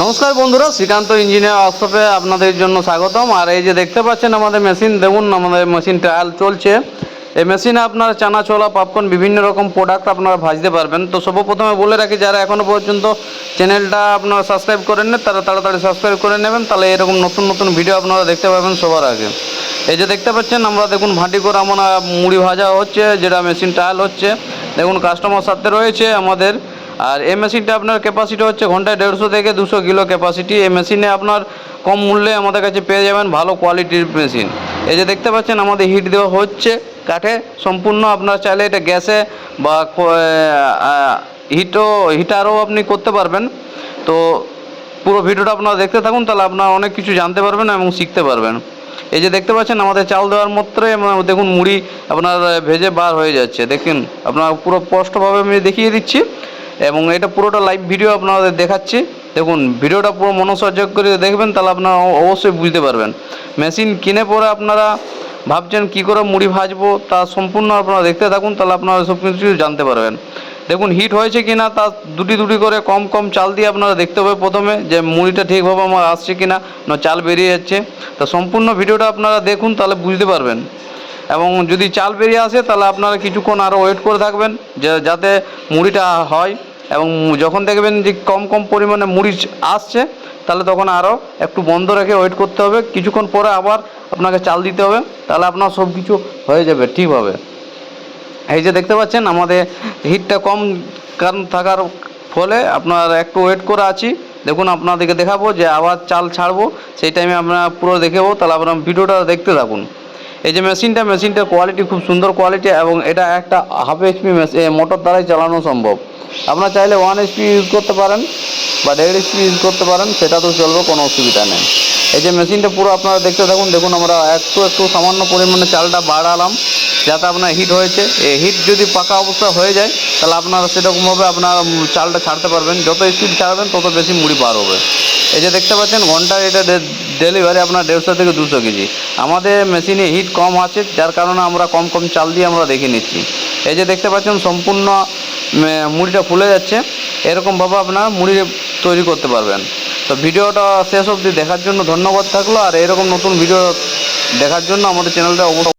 নমস্কার বন্ধুরা, শ্রীকান্ত ইঞ্জিনিয়ার ওয়ার্কশপে আপনাদের জন্য স্বাগতম। আর এই যে দেখতে পাচ্ছেন আমাদের মেশিন, দেখুন আমাদের মেশিন ট্রায়াল চলছে। এই মেশিনে আপনারা চানা, ছোলা, পপকর্ন বিভিন্ন রকম প্রোডাক্ট আপনারা ভাজতে পারবেন। তো সর্বপ্রথমে বলে রাখি, যারা এখনও পর্যন্ত চ্যানেলটা আপনারা সাবস্ক্রাইব করেন না, তারা তাড়াতাড়ি সাবস্ক্রাইব করে নেবেন, তাহলে এরকম নতুন নতুন ভিডিও আপনারা দেখতে পাবেন সবার আগে। এই যে দেখতে পাচ্ছেন আমরা দেখুন ভাটি করে আমরা মুড়ি ভাজা হচ্ছে, যেটা মেশিন ট্রায়াল হচ্ছে। দেখুন কাস্টমার সাথে রয়েছে আমাদের। আর এই মেশিনটা আপনার ক্যাপাসিটি হচ্ছে ঘন্টায় 150 থেকে 200 কিলো ক্যাপাসিটি। এই মেশিনে আপনার কম মূল্যে আমাদের কাছে পেয়ে যাবেন ভালো কোয়ালিটির মেশিন। এই যে দেখতে পাচ্ছেন আমাদের হিট দেওয়া হচ্ছে কাঠে সম্পূর্ণ। আপনার চাইলে এটা গ্যাসে বা হিটারও আপনি করতে পারবেন। তো পুরো ভিডিওটা আপনারা দেখতে থাকুন, তাহলে আপনারা অনেক কিছু জানতে পারবেন এবং শিখতে পারবেন। এই যে দেখতে পাচ্ছেন আমাদের চাল দেওয়ার মাত্রই দেখুন মুড়ি আপনার ভেজে বার হয়ে যাচ্ছে। দেখুন আপনার পুরো স্পষ্টভাবে আমি দেখিয়ে দিচ্ছি এবং এটা পুরোটা লাইভ ভিডিও আপনাদের দেখাচ্ছি। দেখুন ভিডিওটা পুরো মনোসংযোগ করে দেখবেন, তাহলে আপনারা অবশ্যই বুঝতে পারবেন। মেশিন কিনে পরে আপনারা ভাবছেন কী করে মুড়ি ভাজবো, তা সম্পূর্ণ আপনারা দেখতে থাকুন, তাহলে আপনারা সব কিছু জানতে পারবেন। দেখুন হিট হয়েছে কি না, তা দুটি দুটি করে কম কম চাল দিয়ে আপনারা দেখতে হবে প্রথমে, যে মুড়িটা ঠিকভাবে আমার আসছে কি না, চাল বেরিয়ে যাচ্ছে। তো সম্পূর্ণ ভিডিওটা আপনারা দেখুন, তাহলে বুঝতে পারবেন। এবং যদি চাল বেরিয়ে আসে, তাহলে আপনারা কিছুক্ষণ আরও ওয়েট করে থাকবেন, যাতে মুড়িটা হয়। এবং যখন দেখবেন যে কম কম পরিমাণে মুড়ি আসছে, তাহলে তখন আরও একটু বন্ধ রেখে ওয়েট করতে হবে। কিছুক্ষণ পরে আবার আপনাকে চাল দিতে হবে, তাহলে আপনার সব কিছু হয়ে যাবে ঠিকভাবে। এই যে দেখতে পাচ্ছেন আমাদের হিটটা কম কারণ থাকার ফলে আপনার একটু ওয়েট করে আছি। দেখুন আপনাদেরকে দেখাবো যে আবার চাল ছাড়বো, সেই টাইমে আমরা পুরো দেখাবো, তাহলে আপনার ভিডিওটা দেখতে থাকুন। এই যে মেশিনটার কোয়ালিটি খুব সুন্দর কোয়ালিটি, এবং এটা একটা 1/2 HP মোটর দ্বারাই চালানো সম্ভব। আপনারা চাইলে 1 HP ইউজ করতে পারেন বা 1.5 HP ইউজ করতে পারেন, সেটা তো চলবে, কোনো অসুবিধা নেই। এই যে মেশিনটা পুরো আপনারা দেখতে থাকুন। দেখুন আমরা একটু সামান্য পরিমাণে চালটা বাড়ালাম, যাতে আপনার হিট হয়েছে। এই হিট যদি পাকা অবস্থা হয়ে যায়, তাহলে আপনারা সেরকমভাবে আপনার চালটা ছাড়তে পারবেন। যত স্পিড ছাড়বেন তত বেশি মুড়ি বার হবে। এই যে দেখতে পাচ্ছেন ঘন্টায় এটা ডেলিভারি আপনার 150 থেকে 200 কেজি। আমাদের মেশিনে হিট কম আছে, যার কারণে আমরা কম কম চাল দিয়ে আমরা দেখে নিচ্ছি। এই যে দেখতে পাচ্ছেন সম্পূর্ণ মুড়িটা ফুলে যাচ্ছে। এরকমভাবে আপনার মুড়ি তৈরি করতে পারবেন। তো ভিডিওটা শেষ অবধি দেখার জন্য ধন্যবাদ থাকলো। আর এরকম নতুন ভিডিও দেখার জন্য আমাদের চ্যানেলটা অবশ্যই